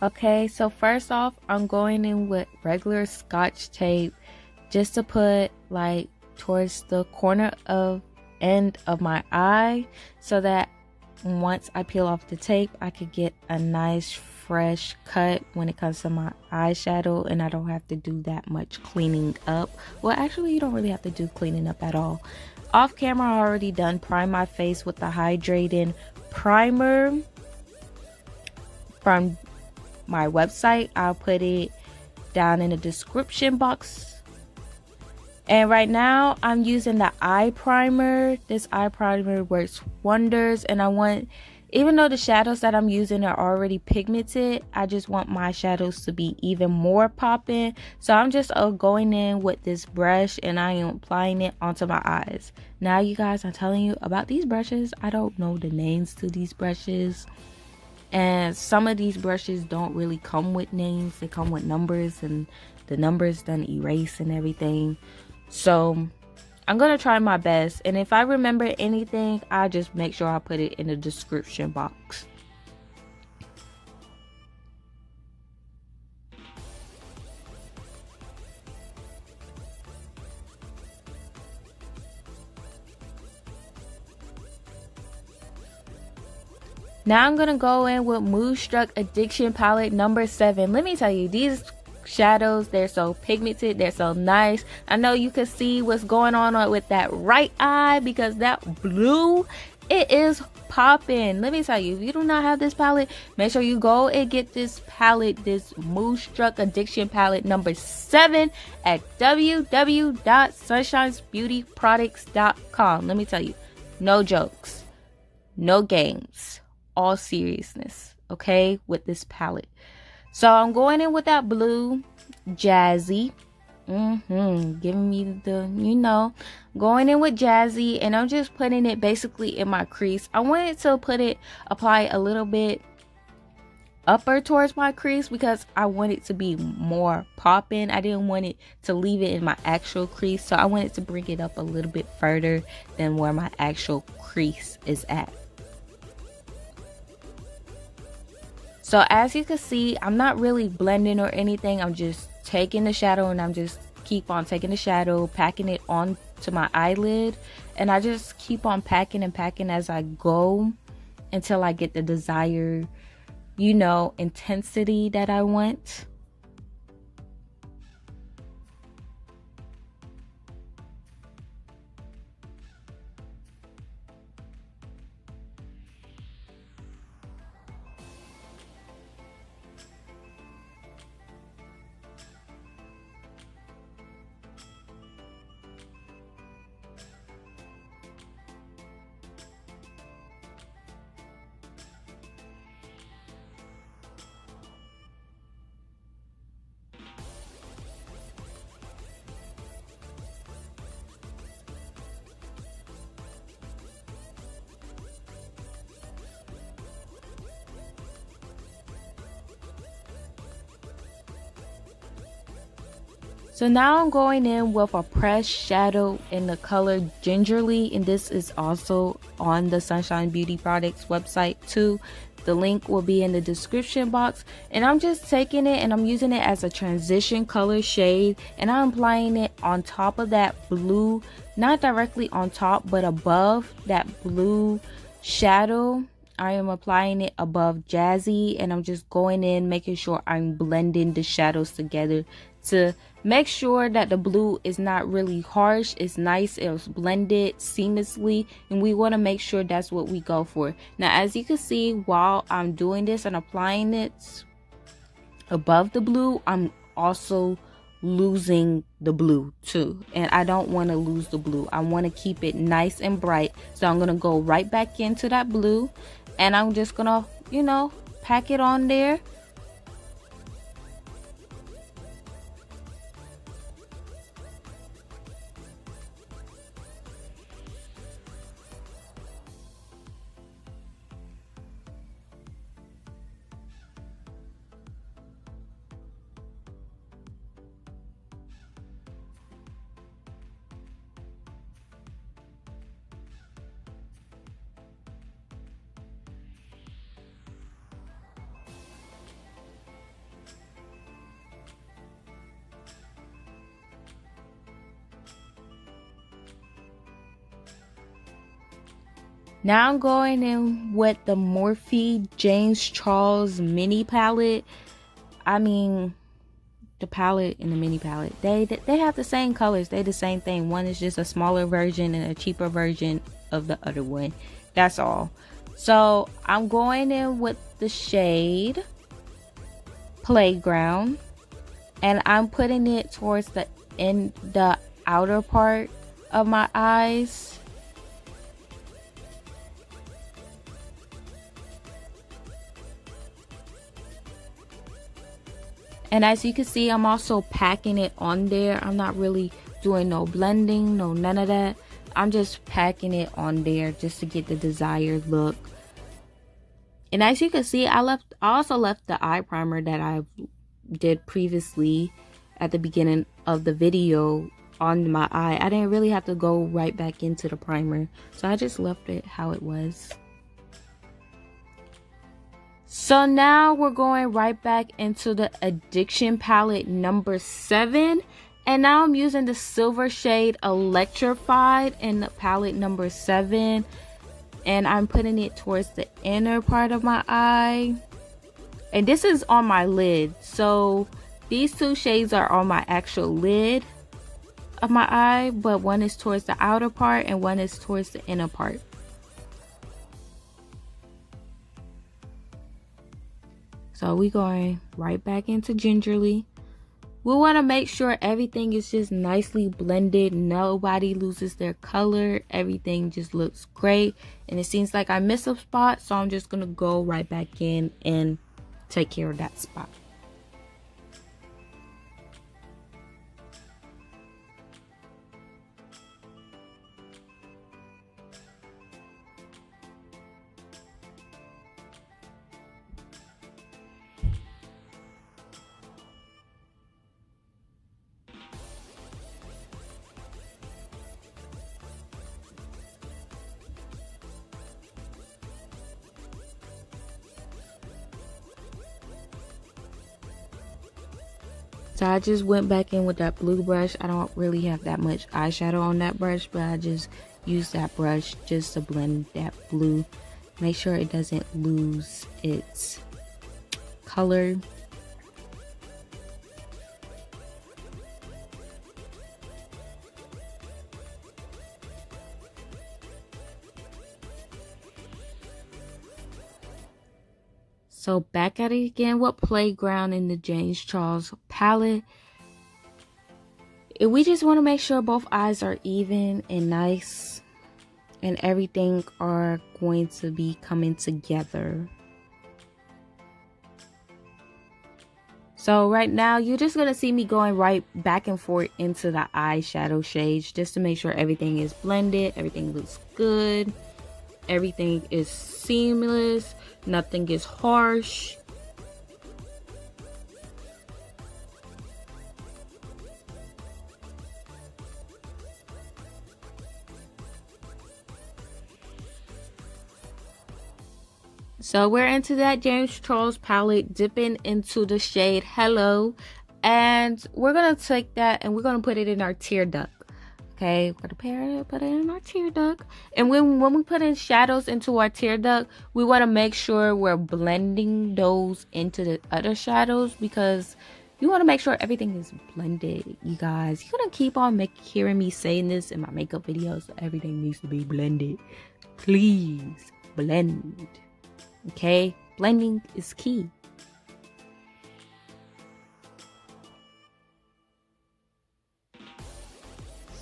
Okay, so first off, I'm going in with regular Scotch tape just to put like towards the corner of end of my eye so that once I peel off the tape, I could get a nice fresh cut when it comes to my eyeshadow, and I don't have to do that much cleaning up. Well, actually, you don't really have to do cleaning up at all. Off camera, I already done prime my face with the hydrating primer from my website. I'll put it down in the description box. And right now I'm using the eye primer. This eye primer works wonders, and I want, even though the shadows that I'm using are already pigmented, I just want my shadows to be even more popping. So I'm just going in with this brush and I am applying it onto my eyes. Now you guys, I'm telling you about these brushes. I don't know the names to these brushes, and some of these brushes don't really come with names. They come with numbers, and the numbers done erase and everything. So I'm gonna try my best, and if I remember anything, I'll just make sure I put it in the description box. Now I'm gonna go in with Moonstruck Addiction palette number 7. Let me tell you, these shadows, they're so pigmented, they're so nice. I know you can see what's going on with that right eye, because that blue, it is popping. Let me tell you, if you do not have this palette, make sure you go and get this palette, this Moonstruck Addiction palette number 7 at www.sunshinesbeautyproducts.com. Let me tell you, no jokes, no games, all seriousness, okay, with this palette. So I'm going in with that blue, jazzy, giving me the, going in with jazzy, and I'm just putting it basically in my crease. I wanted to apply a little bit upper towards my crease because I want it to be more popping. I didn't want it to leave it in my actual crease, so I wanted to bring it up a little bit further than where my actual crease is at. So as you can see, I'm not really blending or anything. I'm just taking the shadow, and I'm just keep on taking the shadow, packing it onto my eyelid, and I just keep on packing and packing as I go until I get the desired, intensity that I want. So now I'm going in with a pressed shadow in the color Gingerly, and this is also on the Sunshine Beauty Products website too. The link will be in the description box, and I'm just taking it and I'm using it as a transition color shade, and I'm applying it on top of that blue, not directly on top but above that blue shadow. I am applying it above Jazzy, and I'm just going in making sure I'm blending the shadows together to make sure that the blue is not really harsh. It's nice, it's blended seamlessly, and we want to make sure that's what we go for. Now as you can see, while I'm doing this and applying it above the blue, I'm also losing the blue too, and I don't want to lose the blue. I want to keep it nice and bright, so I'm gonna go right back into that blue, and I'm just gonna pack it on there. Now I'm going in with the Morphe James Charles mini palette. I mean, the palette and the mini palette, they have the same colors. They the same thing. One is just a smaller version and a cheaper version of the other one. That's all. So I'm going in with the shade Playground, and I'm putting it towards the outer part of my eyes. And as you can see, I'm also packing it on there. I'm not really doing no blending, no none of that. I'm just packing it on there just to get the desired look. And as you can see, I also left the eye primer that I did previously at the beginning of the video on my eye. I didn't really have to go right back into the primer, so I just left it how it was. So now we're going right back into the Addiction palette number 7. And now I'm using the silver shade Electrified in the palette number 7. And I'm putting it towards the inner part of my eye. And this is on my lid. So these two shades are on my actual lid of my eye. But one is towards the outer part and one is towards the inner part. So we're going right back into Gingerly. We want to make sure everything is just nicely blended. Nobody loses their color. Everything just looks great. And it seems like I missed a spot, so I'm just going to go right back in and take care of that spot. So I just went back in with that blue brush. I don't really have that much eyeshadow on that brush, but I just used that brush just to blend that blue. Make sure it doesn't lose its color. So back at it again with Playground in the James Charles palette. We just want to make sure both eyes are even and nice, and everything are going to be coming together. So right now you're just going to see me going right back and forth into the eyeshadow shades just to make sure everything is blended, everything looks good, everything is seamless, nothing is harsh. So we're into that James Charles palette, dipping into the shade Hello, and we're gonna take that and we're gonna put it in our tear duct. Okay, we're gonna put it in our tear duct. And when we put in shadows into our tear duct, we want to make sure we're blending those into the other shadows, because you want to make sure everything is blended, you guys. You're gonna keep on hearing me saying this in my makeup videos. So everything needs to be blended. Please blend. Okay, blending is key.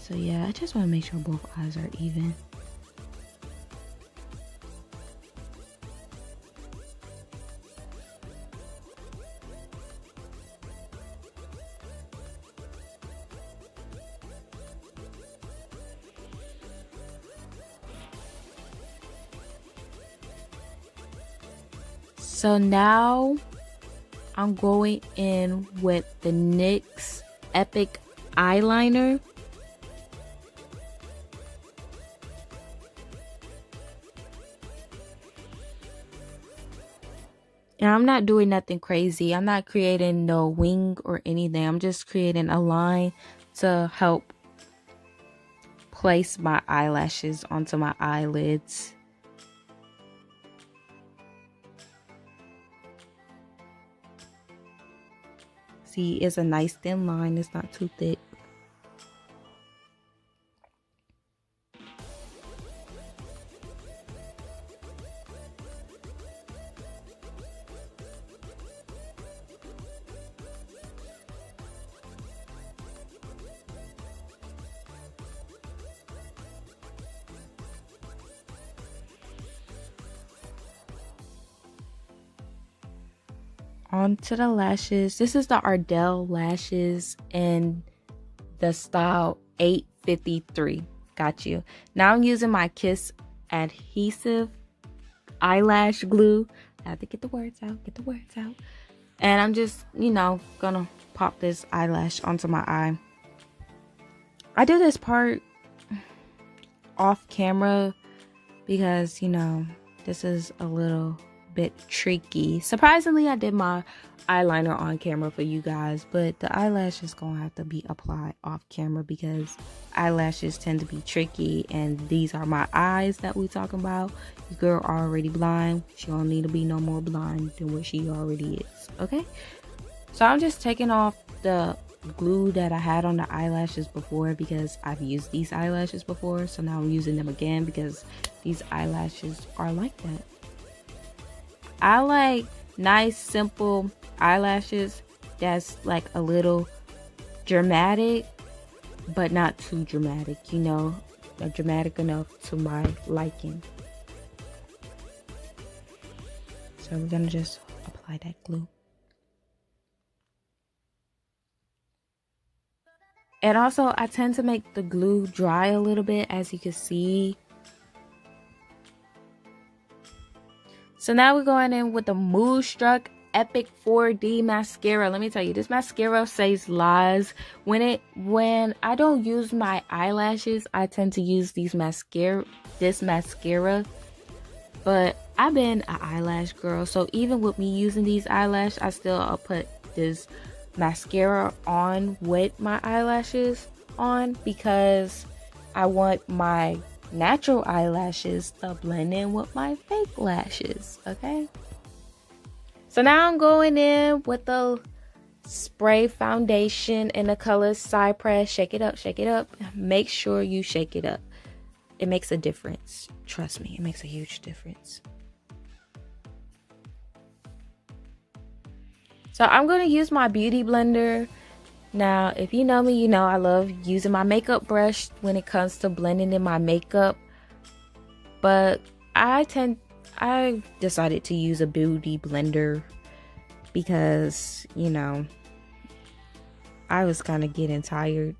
So yeah, I just want to make sure both eyes are even. So now I'm going in with the NYX Epic Eyeliner. And I'm not doing nothing crazy. I'm not creating no wing or anything. I'm just creating a line to help place my eyelashes onto my eyelids. See, it's a nice thin line. It's not too thick. Onto the lashes. This is the Ardell lashes in the style 853. Got you. Now I'm using my Kiss adhesive eyelash glue. I have to get the words out. And I'm just, gonna pop this eyelash onto my eye. I did this part off camera because, this is a little bit tricky. Surprisingly, I did my eyeliner on camera for you guys, but the eyelash is gonna have to be applied off camera because eyelashes tend to be tricky, and these are my eyes that we talking about. Your girl already blind. She don't need to be no more blind than what she already is. Okay, so I'm just taking off the glue that I had on the eyelashes before because I've used these eyelashes before, so now I'm using them again because these eyelashes are like that. I like nice, simple eyelashes that's like a little dramatic, but not too dramatic, dramatic enough to my liking. So we're gonna just apply that glue. And also, I tend to make the glue dry a little bit, as you can see. So now we're going in with the Moonstruck Epic 4D mascara. Let me tell you, this mascara saves lives. When I don't use my eyelashes, I tend to use this mascara. But I've been an eyelash girl, so even with me using these eyelashes, I still put this mascara on with my eyelashes on because I want my natural eyelashes to blend in with my fake lashes. Okay, so now I'm going in with the spray foundation in the color Cypress. Shake it up. Make sure you shake it up. It makes a difference. Trust me, it makes a huge difference. So I'm going to use my beauty blender. Now, if you know me, you know I love using my makeup brush when it comes to blending in my makeup. But I decided to use a beauty blender because, I was kind of getting tired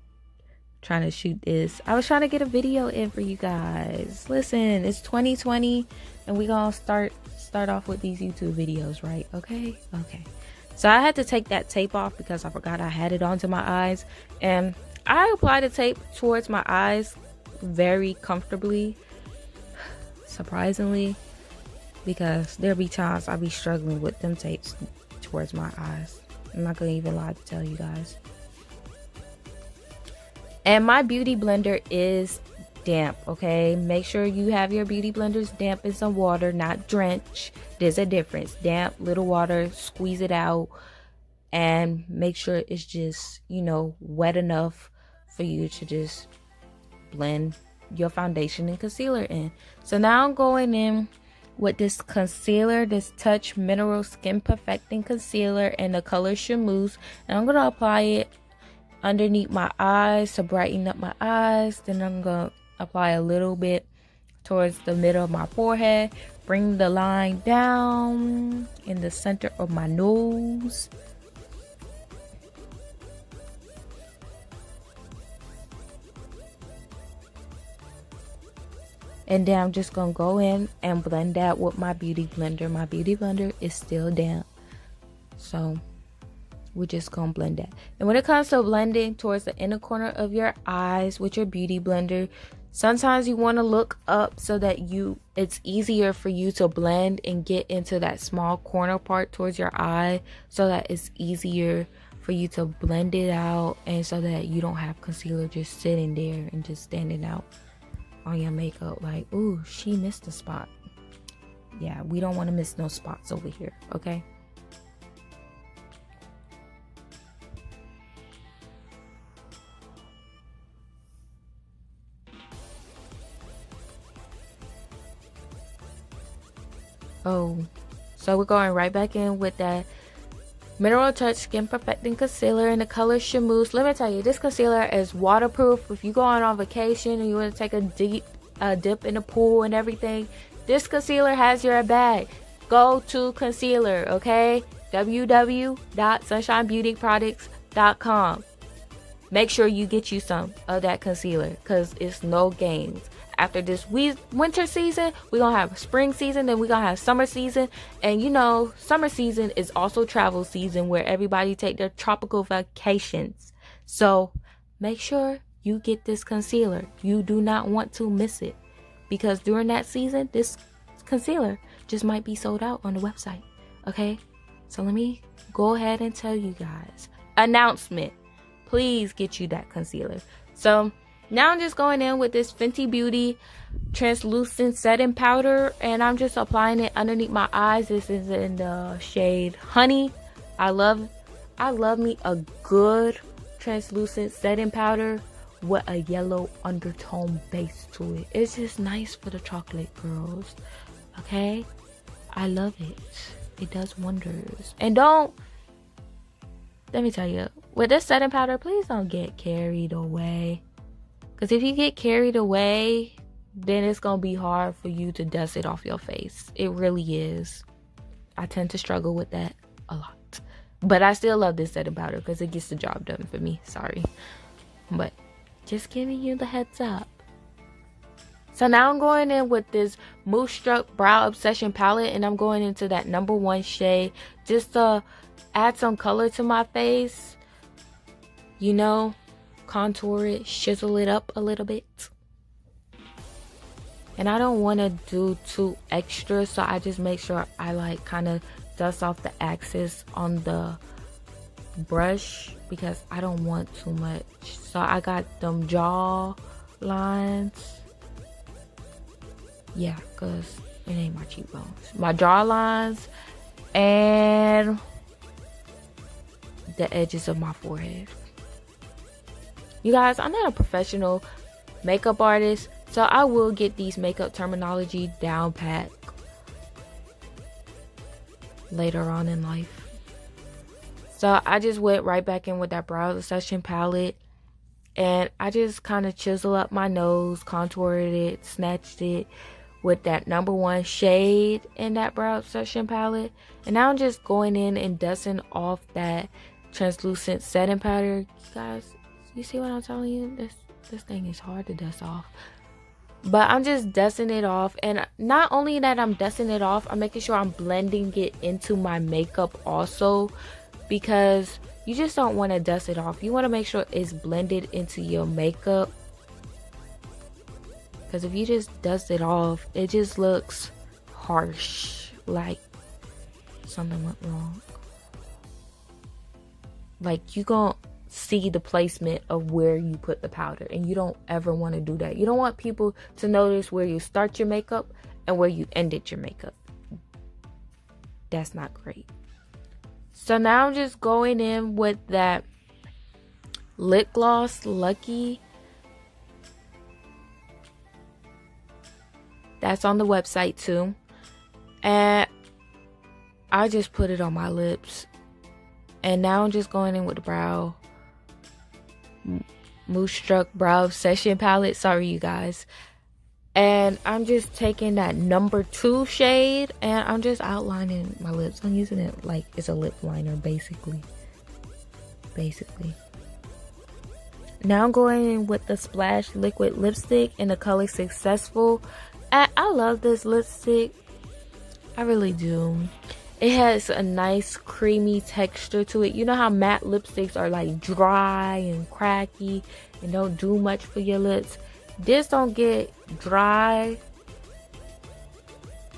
trying to shoot this. I was trying to get a video in for you guys. Listen, it's 2020 and we gonna start off with these YouTube videos, right? Okay. So I had to take that tape off because I forgot I had it onto my eyes, and I applied the tape towards my eyes very comfortably, surprisingly, because there be times I be struggling with them tapes towards my eyes. I'm not gonna even lie to tell you guys. And my beauty blender is damp, okay? Make sure you have your beauty blenders damp in some water, not drench. There's a difference. Damp, little water, squeeze it out, and make sure it's just, wet enough for you to just blend your foundation and concealer in. So now I'm going in with this concealer, this Touch Mineral Skin Perfecting Concealer in the color Chamouse, and I'm going to apply it underneath my eyes to brighten up my eyes. Then I'm going to apply a little bit towards the middle of my forehead, bring the line down in the center of my nose, and then I'm just gonna go in and blend that with my beauty blender. My beauty blender is still damp, so we're just gonna blend that. And when it comes to blending towards the inner corner of your eyes with your beauty blender, sometimes you want to look up so that it's easier for you to blend and get into that small corner part towards your eye, so that it's easier for you to blend it out, and so that you don't have concealer just sitting there and just standing out on your makeup like, ooh, she missed a spot. Yeah, we don't want to miss no spots over here, okay? Oh, so we're going right back in with that Mineral Touch Skin Perfecting Concealer in the color Chamousse. Let me tell you, this concealer is waterproof. If you go on vacation and you want to take a dip in the pool and everything, this concealer has your bag. Go to concealer, okay? www.sunshinebeautyproducts.com. Make sure you get you some of that concealer, because it's no games. After this winter season, we're gonna have spring season, then we're gonna have summer season. And you know, summer season is also travel season, where everybody take their tropical vacations. So make sure you get this concealer. You do not want to miss it, because during that season, this concealer just might be sold out on the website. Okay, so let me go ahead and tell you guys, announcement, please get you that concealer. So now I'm just going in with this Fenty Beauty translucent setting powder, and I'm just applying it underneath my eyes. This is in the shade Honey. I love me a good translucent setting powder with a yellow undertone base to it. It's just nice for the chocolate girls. Okay, I love it. It does wonders. And let me tell you, with this setting powder, please don't get carried away. Because if you get carried away, then it's going to be hard for you to dust it off your face. It really is. I tend to struggle with that a lot. But I still love this setting powder because it gets the job done for me. Sorry. But just giving you the heads up. So now I'm going in with this Moonstruck Brow Obsession palette, and I'm going into that number 1 shade just to add some color to my face. You know, contour it, chisel it up a little bit. And I don't want to do too extra, so I just make sure I like kind of dust off the axis on the brush, because I don't want too much. So I got them jaw lines. Yeah, because it ain't my cheekbones. My jaw lines and the edges of my forehead. You guys, I'm not a professional makeup artist, so I will get these makeup terminology down pat later on in life. So I just went right back in with that Brow Obsession palette, and I just kind of chisel up my nose, contoured it, snatched it with that number 1 shade in that Brow Obsession palette. And now I'm just going in and dusting off that translucent setting powder. You guys, you see what I'm telling you? This thing is hard to dust off. But I'm just dusting it off. And not only that I'm dusting it off, I'm making sure I'm blending it into my makeup also, because you just don't want to dust it off. You want to make sure it's blended into your makeup, because if you just dust it off, it just looks harsh, like something went wrong. Like, you gonna see the placement of where you put the powder, and you don't ever want to do that. You don't want people to notice where you start your makeup and where you ended your makeup. That's not great. So now I'm just going in with that lip gloss Lucky. That's on the website too. And I just put it on my lips. And now I'm just going in with the Moonstruck Brow Obsession palette. Sorry, you guys. And I'm just taking that number 2 shade, and I'm just outlining my lips. I'm using it like it's a lip liner, basically. Now I'm going in with the Splash Liquid Lipstick in the color Successful. And I love this lipstick. I really do. It has a nice creamy texture to it. You know how matte lipsticks are like dry and cracky and don't do much for your lips? This don't get dry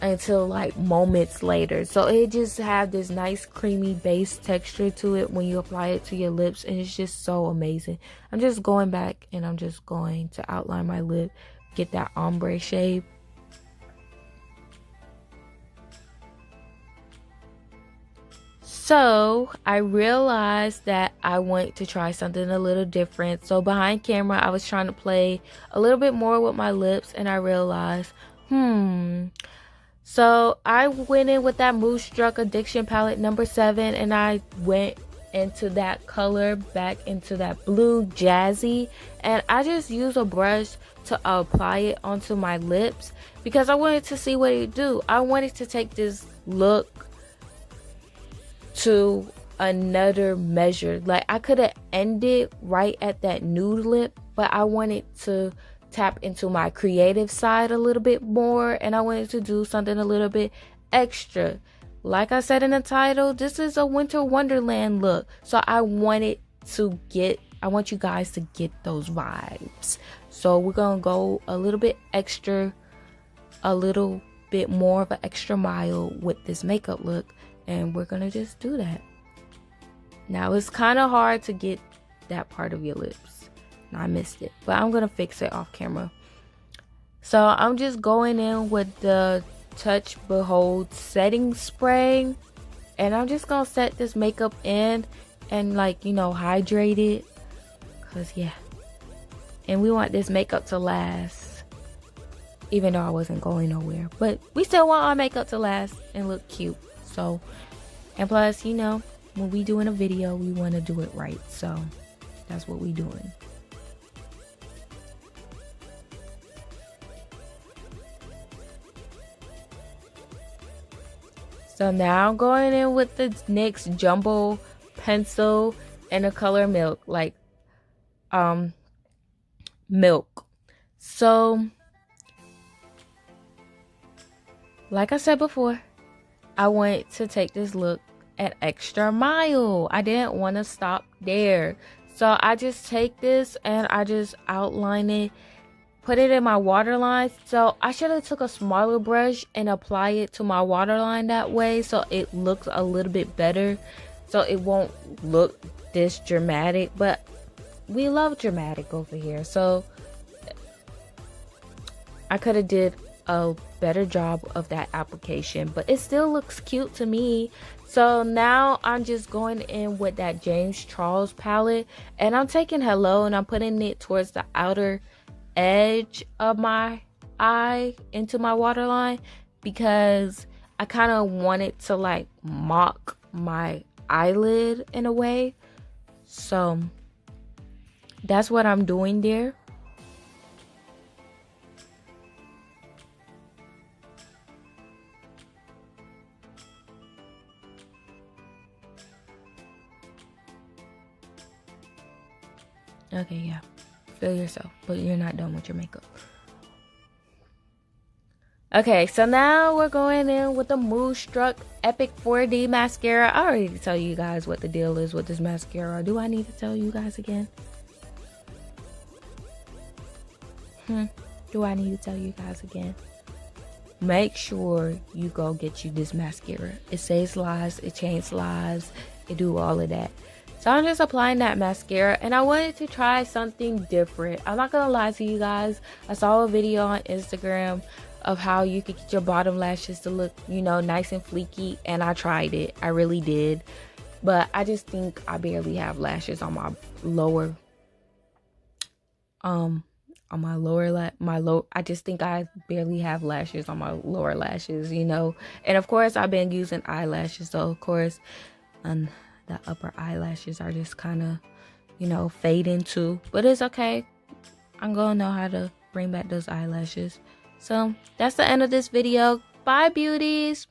until like moments later. So it just have this nice creamy base texture to it when you apply it to your lips, and it's just so amazing. I'm just going back and I'm just going to outline my lip, get that ombre shade. So I realized that I want to try something a little different. So behind camera, I was trying to play a little bit more with my lips, and I realized, So I went in with that Moonstruck Addiction palette number 7, and I went into that color, back into that blue jazzy, and I just used a brush to apply it onto my lips because I wanted to see what it do. I wanted to take this look to another measure. Like, I could have ended right at that nude lip, but I wanted to tap into my creative side a little bit more, and I wanted to do something a little bit extra. Like I said in the title, this is a winter wonderland look, so I want you guys to get those vibes. So we're gonna go a little bit extra, a little bit more of an extra mile with this makeup look, and we're gonna just do that. Now it's kind of hard to get that part of your lips. I missed it, but I'm gonna fix it off camera. So I'm just going in with the Touch Behold setting spray, and I'm just gonna set this makeup in and, like, you know, hydrate it, cause yeah, and we want this makeup to last, even though I wasn't going nowhere, but we still want our makeup to last and look cute. So, and plus, you know, when we doing a video, we want to do it right, so that's what we doing. So now I'm going in with the NYX Jumbo pencil and the color milk, like milk. So like I said before, I wanted to take this look an extra mile. I didn't want to stop there. So I just take this and I just outline it, put it in my waterline. So I should have took a smaller brush and apply it to my waterline that way, so it looks a little bit better, so it won't look this dramatic. But we love dramatic over here, so I could have did a better job of that application, but it still looks cute to me. So now I'm just going in with that James Charles palette, and I'm taking Hello and I'm putting it towards the outer edge of my eye into my waterline, because I kind of wanted to like mock my eyelid in a way. So that's what I'm doing there. Okay, yeah, feel yourself, but you're not done with your makeup. Okay, so now we're going in with the Moonstruck Epic 4D mascara. I already tell you guys what the deal is with this mascara. Do I need to tell you guys again? Do I need to tell you guys again? Make sure you go get you this mascara. It saves lives, it changes lives, it do all of that. So I'm just applying that mascara, and I wanted to try something different. I'm not gonna lie to you guys. I saw a video on Instagram of how you could get your bottom lashes to look, you know, nice and fleeky, and I tried it. I really did. But I just think I barely have lashes on my lower I just think I barely have lashes on my lower lashes, you know. And of course I've been using eyelashes, so of course the upper eyelashes are just kind of, you know, fading too, but it's okay. I'm gonna know how to bring back those eyelashes. So that's the end of this video. Bye, beauties.